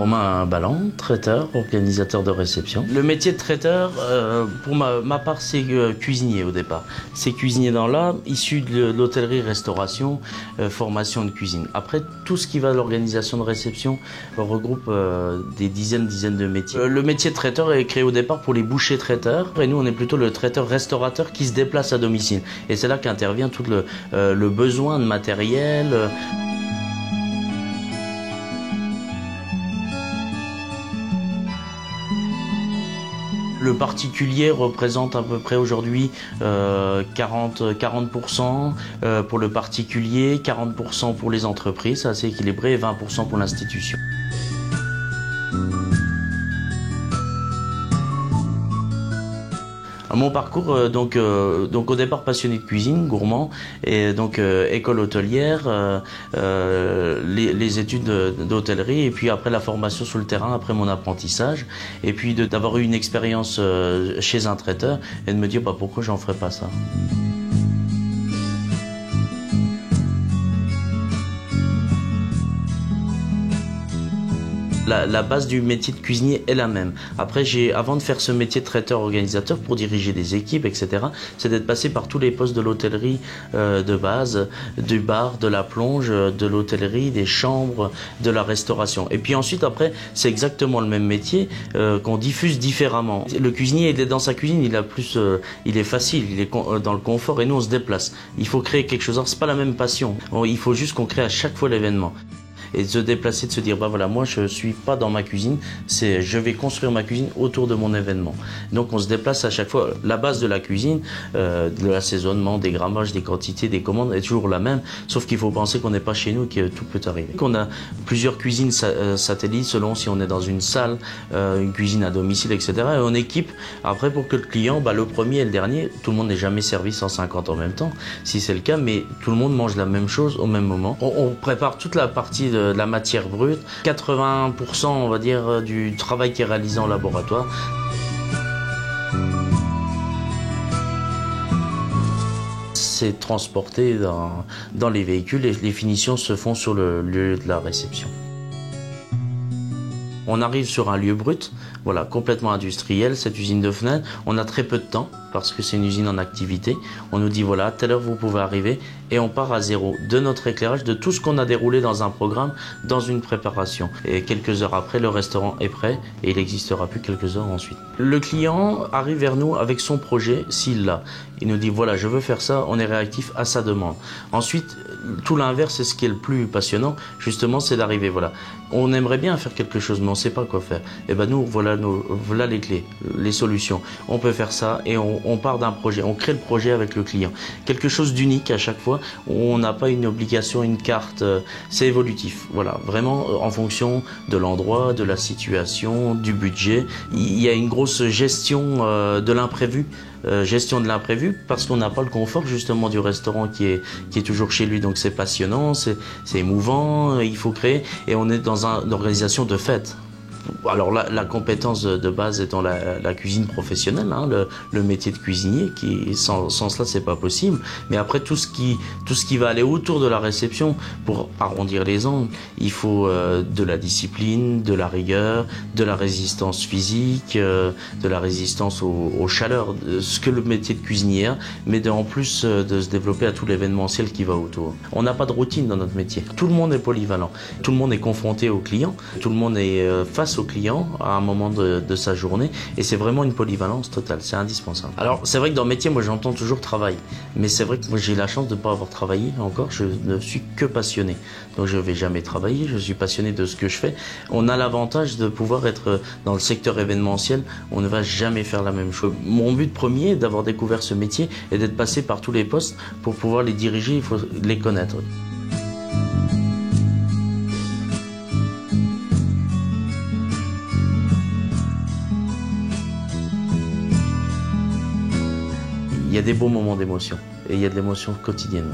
Romain Balland, traiteur, organisateur de réception. Le métier de traiteur, pour ma part, c'est cuisinier au départ. C'est cuisinier dans l'âme, issu de l'hôtellerie-restauration, formation de cuisine. Après, tout ce qui va à l'organisation de réception regroupe des dizaines de métiers. Le métier de traiteur est créé au départ pour les bouchers traiteurs, et nous, on est plutôt le traiteur-restaurateur qui se déplace à domicile. Et c'est là qu'intervient tout le besoin de matériel. Le particulier représente à peu près aujourd'hui 40% pour le particulier, 40% pour les entreprises, c'est assez équilibré, et 20% pour l'institution. Mon parcours, donc au départ passionné de cuisine, gourmand, et donc école hôtelière, les études d'hôtellerie, et puis après la formation sur le terrain, après mon apprentissage, et puis d'avoir eu une expérience chez un traiteur, et de me dire pourquoi j'en ferais pas ça. La base du métier de cuisinier est la même. Après, avant de faire ce métier de traiteur-organisateur pour diriger des équipes, etc., c'est d'être passé par tous les postes de l'hôtellerie de base, du bar, de la plonge, de l'hôtellerie, des chambres, de la restauration. Et puis ensuite, après, c'est exactement le même métier qu'on diffuse différemment. Le cuisinier, il est dans sa cuisine, il est facile, il est dans le confort, et nous, on se déplace. Il faut créer quelque chose. Alors, c'est pas la même passion. Il faut juste qu'on crée à chaque fois l'événement. Et de se déplacer, de se dire, voilà, moi je suis pas dans ma cuisine, je vais construire ma cuisine autour de mon événement. Donc on se déplace à chaque fois. La base de la cuisine, de l'assaisonnement, des grammages, des quantités, des commandes est toujours la même, sauf qu'il faut penser qu'on n'est pas chez nous et que tout peut arriver. On a plusieurs cuisines satellites selon si on est dans une salle, une cuisine à domicile, etc. Et on équipe, après pour que le client, le premier et le dernier, tout le monde n'est jamais servi 150 en même temps, si c'est le cas, mais tout le monde mange la même chose au même moment. On prépare toute la partie de la matière brute, 80% on va dire du travail qui est réalisé en laboratoire. C'est transporté dans les véhicules et les finitions se font sur le lieu de la réception. On arrive sur un lieu brut, voilà, complètement industriel, cette usine de Fenêtre. On a très peu de temps parce que c'est une usine en activité. On nous dit voilà, à telle heure vous pouvez arriver, et on part à zéro de notre éclairage, de tout ce qu'on a déroulé dans un programme, dans une préparation. Et quelques heures après, le restaurant est prêt et il n'existera plus quelques heures ensuite. Le client arrive vers nous avec son projet, s'il l'a. Il nous dit voilà, je veux faire ça, on est réactif à sa demande. Ensuite, tout l'inverse, c'est ce qui est le plus passionnant, justement, c'est d'arriver, voilà. On aimerait bien faire quelque chose, mais on ne sait pas quoi faire. Et nous, voilà les clés, les solutions. On peut faire ça et on part d'un projet, on crée le projet avec le client. Quelque chose d'unique à chaque fois, on n'a pas une obligation, une carte, c'est évolutif. Voilà, vraiment en fonction de l'endroit, de la situation, du budget. Il y a une grosse gestion de l'imprévu. Gestion de l'imprévu parce qu'on n'a pas le confort justement du restaurant qui est toujours chez lui, donc c'est passionnant, c'est émouvant, il faut créer, et on est dans une organisation de fête. Alors la compétence de base étant la cuisine professionnelle, hein, le métier de cuisinier, qui sans cela c'est pas possible. Mais après tout ce qui va aller autour de la réception, pour arrondir les angles, il faut de la discipline, de la rigueur, de la résistance physique, de la résistance aux chaleurs, ce que le métier de cuisinier a, mais en plus de se développer à tout l'événementiel qui va autour. On n'a pas de routine dans notre métier. Tout le monde est polyvalent, tout le monde est confronté aux clients, tout le monde est face aux clients à un moment de sa journée, et c'est vraiment une polyvalence totale, c'est indispensable. Alors c'est vrai que dans le métier, moi j'entends toujours travail, mais c'est vrai que moi j'ai la chance de ne pas avoir travaillé encore, je ne suis que passionné, donc je ne vais jamais travailler, je suis passionné de ce que je fais. On a l'avantage de pouvoir être dans le secteur événementiel, on ne va jamais faire la même chose. Mon but premier est d'avoir découvert ce métier et d'être passé par tous les postes. Pour pouvoir les diriger, il faut les connaître. Il y a des beaux moments d'émotion et il y a de l'émotion quotidiennement.